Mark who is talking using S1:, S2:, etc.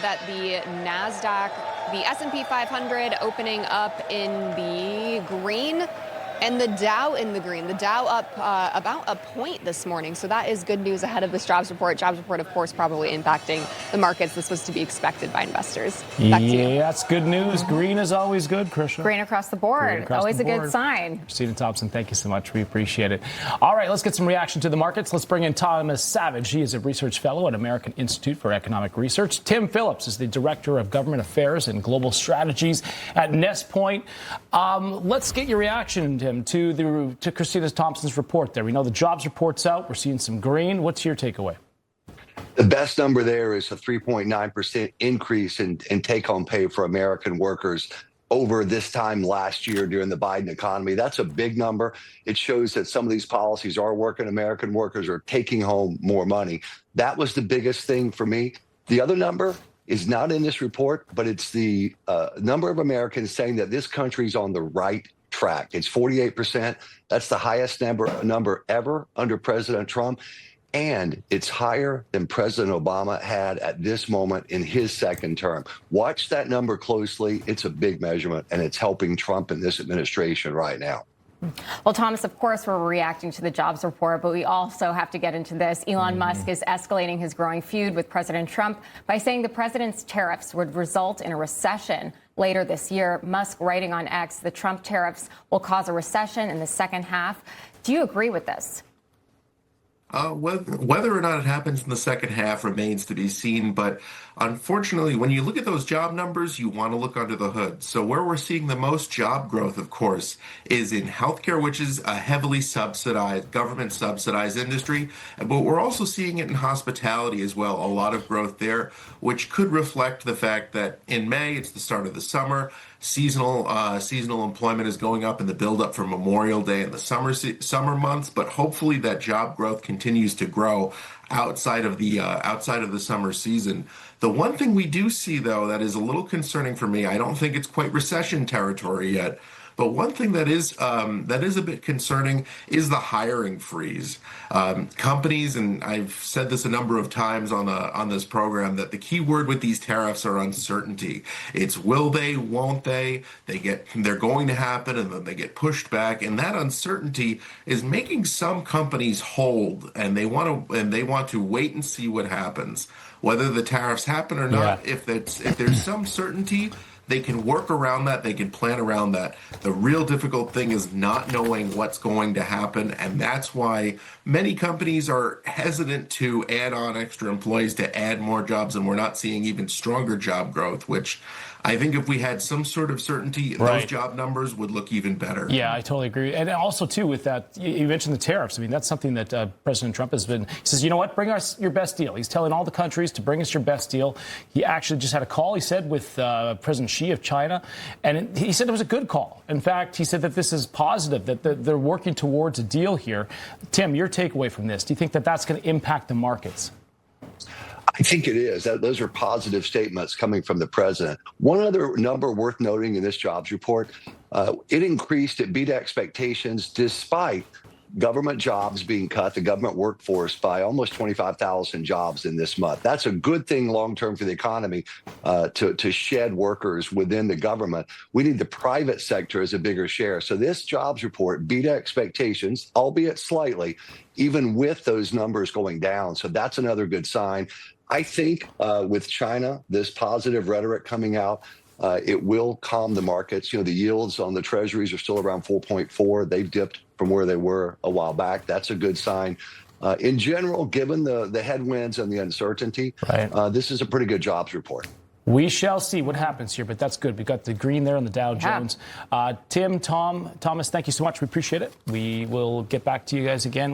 S1: That the NASDAQ, the S&P 500 opening up in the green and the Dow in the green. The Dow up about a point this morning. So that is good news ahead of this jobs report. Jobs report, of course, probably impacting the markets. This was to be expected by investors. Back to you.
S2: Yeah, that's good news. Green is always good, Krisha.
S3: Green across the board. Always a good sign.
S2: Christina Thompson, thank you so much. We appreciate it. All right, let's get some reaction to the markets. Let's bring in Thomas Savage. He is a research fellow at American Institute for Economic Research. Tim Phillips is the director of government affairs and global strategies at Nestpoint. Let's get your reaction, Tim, to Christina Thompson's report there. We know the jobs report's out. We're seeing some green. What's your takeaway?
S4: The best number there is a 3.9% increase in take-home pay for American workers over this time last year during the Biden economy. That's a big number. It shows that some of these policies are working. American workers are taking home more money. That was the biggest thing for me. The other number is not in this report, but it's the number of Americans saying that this country's on the right track. It's 48%. That's the highest number ever under President Trump. And it's higher than President Obama had at this moment in his second term. Watch that number closely. It's a big measurement, and it's helping Trump and this administration right now.
S3: Well, Thomas, of course, we're reacting to the jobs report, but we also have to get into this. Elon Musk is escalating his growing feud with President Trump by saying the president's tariffs would result in a recession later this year. Musk writing on X, the Trump tariffs will cause a recession in the second half. Do you agree with this?
S5: Whether or not it happens in the second half remains to be seen. But unfortunately, when you look at those job numbers, you want to look under the hood. So where we're seeing the most job growth, of course, is in healthcare, which is a heavily subsidized, government subsidized industry. But we're also seeing it in hospitality as well. A lot of growth there, which could reflect the fact that in May, it's the start of the summer. Seasonal employment is going up in the buildup for Memorial Day and the summer months, but hopefully that job growth continues to grow outside of the summer season. The one thing we do see, though, that is a little concerning for me, I don't think it's quite recession territory yet, but one thing that is a bit concerning is the hiring freeze. Companies, and I've said this a number of times on this program, that the key word with these tariffs are uncertainty. It's will they, won't they? They're going to happen, and then they get pushed back, and that uncertainty is making some companies hold, and they want to wait and see what happens, whether the tariffs happen or not. Yeah. If there's some certainty, they can work around that. They can plan around that. The real difficult thing is not knowing what's going to happen. And that's why many companies are hesitant to add on extra employees to add more jobs. And we're not seeing even stronger job growth, which I think if we had some sort of certainty, those job numbers would look even better.
S2: Yeah, I totally agree. And also, too, with that, you mentioned the tariffs. I mean, that's something that President Trump he says, you know what, bring us your best deal. He's telling all the countries to bring us your best deal. He actually just had a call, he said, with President Xi of China. And he said it was a good call. In fact, he said that this is positive, that they're working towards a deal here. Tim, your takeaway from this, do you think that that's going to impact the markets?
S4: I think it is. Those are positive statements coming from the president. One other number worth noting in this jobs report, it increased, it beat expectations despite government jobs being cut, the government workforce, by almost 25,000 jobs in this month. That's a good thing long-term for the economy, to shed workers within the government. We need the private sector as a bigger share. So this jobs report beat expectations, albeit slightly, even with those numbers going down. So that's another good sign. I think with China, this positive rhetoric coming out, it will calm the markets. You know, the yields on the treasuries are still around 4.4. They've dipped from where they were a while back. That's a good sign. In general, given the headwinds and the uncertainty, this is a pretty good jobs report.
S2: We shall see what happens here, but that's good. We've got the green there on the Dow Jones. Tim, Thomas, thank you so much. We appreciate it. We will get back to you guys again.